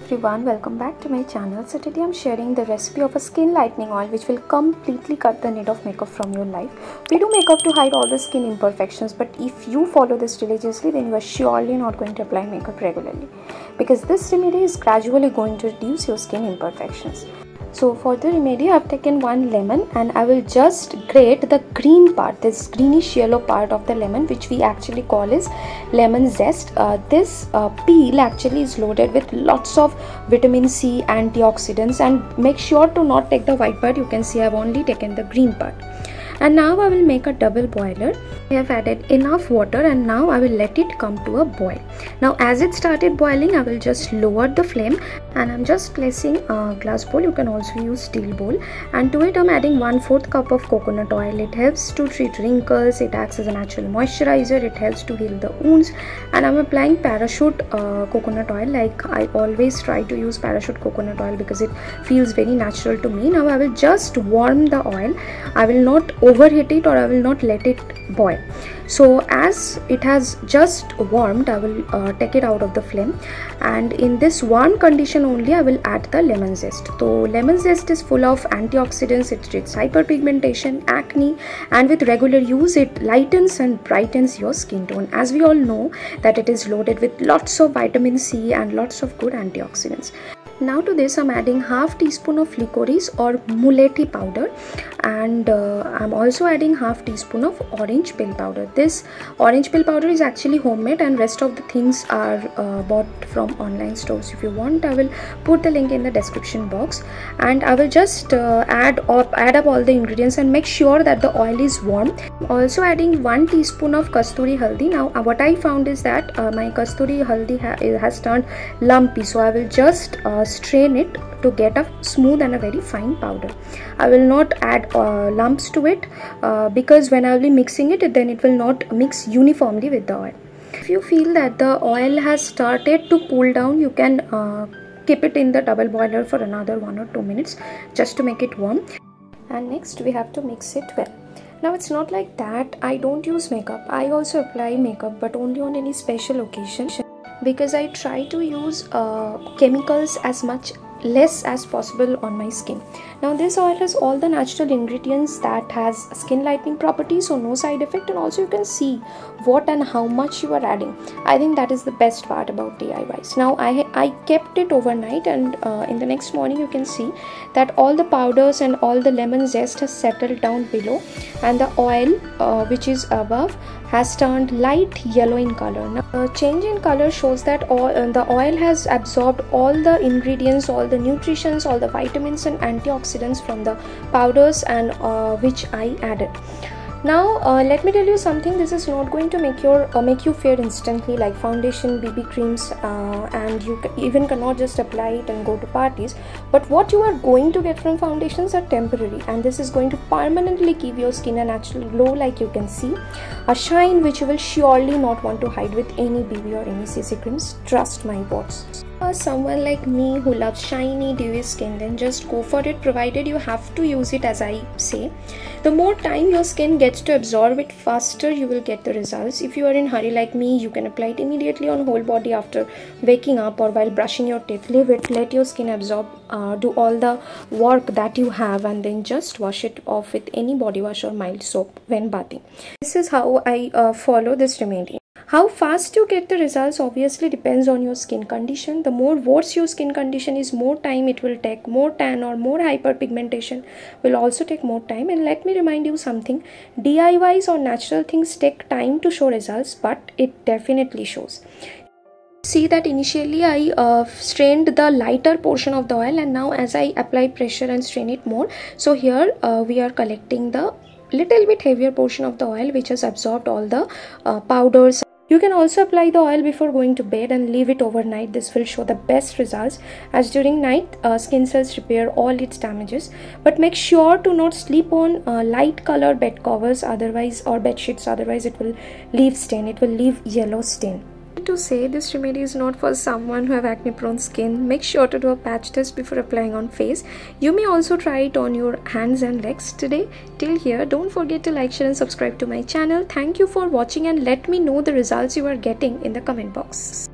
everyone, welcome back to my channel. So today I'm sharing the recipe of a skin lightening oil which will completely cut the need of makeup from your life. We do makeup to hide all the skin imperfections, but if you follow this religiously, then you are surely not going to apply makeup regularly, because this remedy is gradually going to reduce your skin imperfections. So for the remedy, I have taken one lemon and I will just grate the green part, this greenish yellow part of the lemon, which we actually call is lemon zest. This peel actually is loaded with lots of vitamin C, antioxidants, and make sure to not take the white part. You can see I have only taken the green part. And now I will make a double boiler. I have added enough water and now I will let it come to a boil. Now as it started boiling, I will just lower the flame and I'm just placing a glass bowl. You can also use steel bowl, and to it I'm adding 1/4 cup of coconut oil. It helps to treat wrinkles, it acts as a natural moisturizer, it helps to heal the wounds, and I'm applying parachute coconut oil. Like I always try to use parachute coconut oil because it feels very natural to me. Now I will just warm the oil. I will not overheat it or I will not let it boil. So as it has just warmed, I will take it out of the flame, and in this warm condition only I will add the lemon zest. So lemon zest is full of antioxidants, it treats hyperpigmentation, acne, and with regular use it lightens and brightens your skin tone. As we all know that it is loaded with lots of vitamin C and lots of good antioxidants. Now to this I'm adding half teaspoon of licorice or mulethi powder, and I'm also adding half teaspoon of orange peel powder. This orange peel powder is actually homemade and rest of the things are bought from online stores. If you want, I will put the link in the description box, and I will just add up all the ingredients and make sure that the oil is warm. Also adding 1 teaspoon of Kasturi Haldi. Now what I found is that my Kasturi Haldi has turned lumpy, so I will just strain it to get a smooth and a very fine powder. I will not add lumps to it because when I will be mixing it, then it will not mix uniformly with the oil. If you feel that the oil has started to cool down, you can keep it in the double boiler for another 1 or 2 minutes just to make it warm. And next we have to mix it well. Now it's not like that I don't use makeup. I also apply makeup, but only on any special occasion, because I try to use chemicals as less as possible on my skin. Now this oil has all the natural ingredients that has skin lightening properties, so no side effect, and also you can see what and how much you are adding. I think that is the best part about DIYs. Now I kept it overnight, and in the next morning you can see that all the powders and all the lemon zest has settled down below, and the oil which is above has turned light yellow in color. Now change in color shows that the oil has absorbed all the ingredients, all the nutrients, all the vitamins and antioxidants from the powders and which I added. Now let me tell you something. This is not going to make you fair instantly like foundation, BB creams, and you even cannot just apply it and go to parties. But what you are going to get from foundations are temporary, and this is going to permanently give your skin a natural glow, like you can see, a shine which you will surely not want to hide with any BB or any CC creams. Trust my words. For someone like me who loves shiny, dewy skin, then just go for it, provided you have to use it as I say. The more time your skin gets to absorb it, faster you will get the results. If you are in a hurry like me, you can apply it immediately on whole body after waking up or while brushing your teeth. Leave it, let your skin absorb, do all the work that you have, and then just wash it off with any body wash or mild soap when bathing. This is how I follow this remedy. How fast you get the results obviously depends on your skin condition. The more worse your skin condition is, more time it will take. More tan or more hyperpigmentation will also take more time. And let me remind you something, DIYs or natural things take time to show results, but it definitely shows. See that initially I strained the lighter portion of the oil, and now as I apply pressure and strain it more, so here we are collecting the little bit heavier portion of the oil which has absorbed all the powders. You can also apply the oil before going to bed and leave it overnight. This will show the best results, as during night skin cells repair all its damages. But make sure to not sleep on light color bed covers otherwise, or bed sheets, otherwise it will leave stain, it will leave yellow stain. To say this remedy is not for someone who have acne prone skin. Make sure to do a patch test before applying on face. You may also try it on your hands and legs today. Till here, don't forget to like, share and subscribe to my channel. Thank you for watching, and let me know the results you are getting in the comment box.